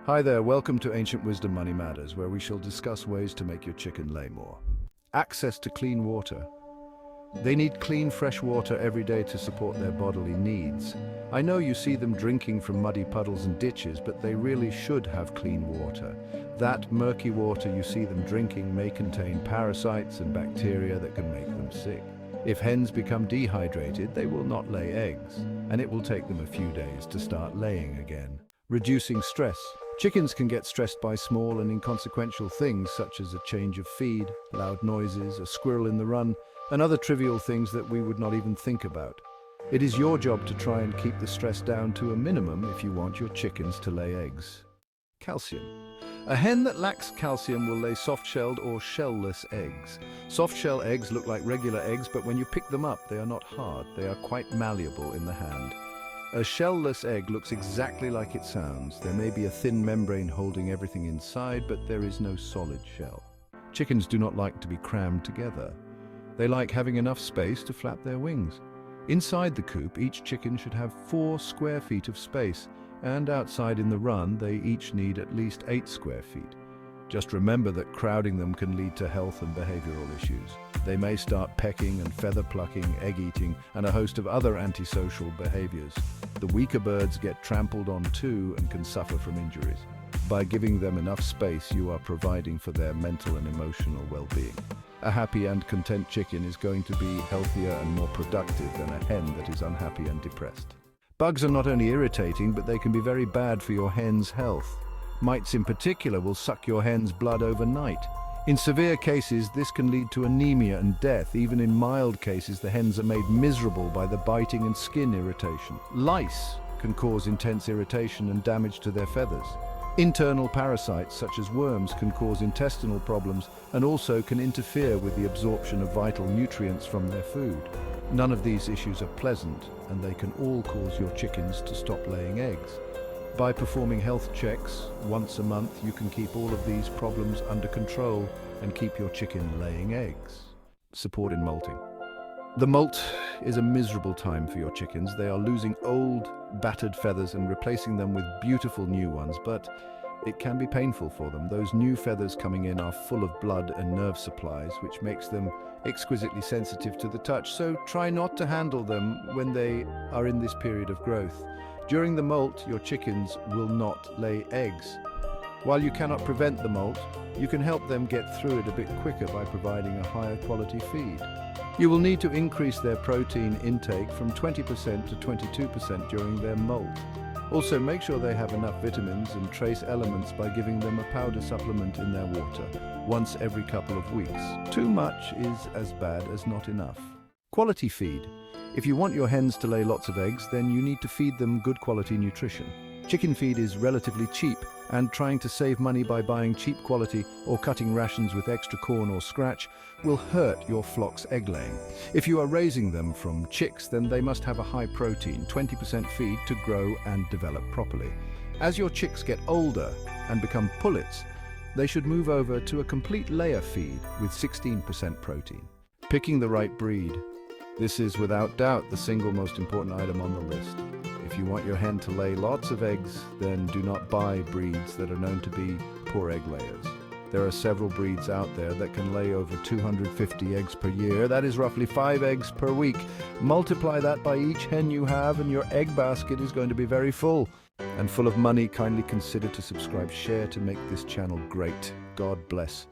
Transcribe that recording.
Hi there, welcome to Ancient Wisdom Money Matters, where we shall discuss ways to make your chicken lay more. Access to clean water. They need clean, fresh water every day to support their bodily needs. I know you see them drinking from muddy puddles and ditches, but they really should have clean water. That murky water you see them drinking may contain parasites and bacteria that can make them sick. If hens become dehydrated, they will not lay eggs, and it will take them a few days to start laying again. Reducing stress. Chickens can get stressed by small and inconsequential things such as a change of feed, loud noises, a squirrel in the run, and other trivial things that we would not even think about. It is your job to try and keep the stress down to a minimum if you want your chickens to lay eggs. Calcium. A hen that lacks calcium will lay soft-shelled or shell-less eggs. Soft-shell eggs look like regular eggs, but when you pick them up, they are not hard. They are quite malleable in the hand. A shell-less egg looks exactly like it sounds. There may be a thin membrane holding everything inside, but there is no solid shell. Chickens do not like to be crammed together. They like having enough space to flap their wings. Inside the coop, each chicken should have 4 square feet of space, and outside in the run, they each need at least 8 square feet. Just remember that crowding them can lead to health and behavioral issues. They may start pecking and feather plucking, egg eating, and a host of other antisocial behaviors. The weaker birds get trampled on too and can suffer from injuries. By giving them enough space, you are providing for their mental and emotional well-being. A happy and content chicken is going to be healthier and more productive than a hen that is unhappy and depressed. Bugs are not only irritating, but they can be very bad for your hen's health. Mites in particular will suck your hen's blood overnight. In severe cases, this can lead to anemia and death. Even in mild cases, the hens are made miserable by the biting and skin irritation. Lice can cause intense irritation and damage to their feathers. Internal parasites, such as worms, can cause intestinal problems and also can interfere with the absorption of vital nutrients from their food. None of these issues are pleasant, and they can all cause your chickens to stop laying eggs. By performing health checks once a month, you can keep all of these problems under control and keep your chicken laying eggs. Support in molting. The molt is a miserable time for your chickens. They are losing old, battered feathers and replacing them with beautiful new ones, but it can be painful for them. Those new feathers coming in are full of blood and nerve supplies, which makes them exquisitely sensitive to the touch, so try not to handle them when they are in this period of growth. During the molt, your chickens will not lay eggs. While you cannot prevent the molt, you can help them get through it a bit quicker by providing a higher quality feed. You will need to increase their protein intake from 20% to 22% during their molt. Also, make sure they have enough vitamins and trace elements by giving them a powder supplement in their water once every couple of weeks. Too much is as bad as not enough. Quality feed. If you want your hens to lay lots of eggs, then you need to feed them good quality nutrition. Chicken feed is relatively cheap, and trying to save money by buying cheap quality or cutting rations with extra corn or scratch will hurt your flock's egg laying. If you are raising them from chicks, then they must have a high protein, 20% feed to grow and develop properly. As your chicks get older and become pullets, they should move over to a complete layer feed with 16% protein. Picking the right breed. This is without doubt the single most important item on the list. If you want your hen to lay lots of eggs, then do not buy breeds that are known to be poor egg layers. There are several breeds out there that can lay over 250 eggs per year. That is roughly 5 eggs per week. Multiply that by each hen you have, and your egg basket is going to be very full. And full of money. Kindly consider to subscribe, share to make this channel great. God bless.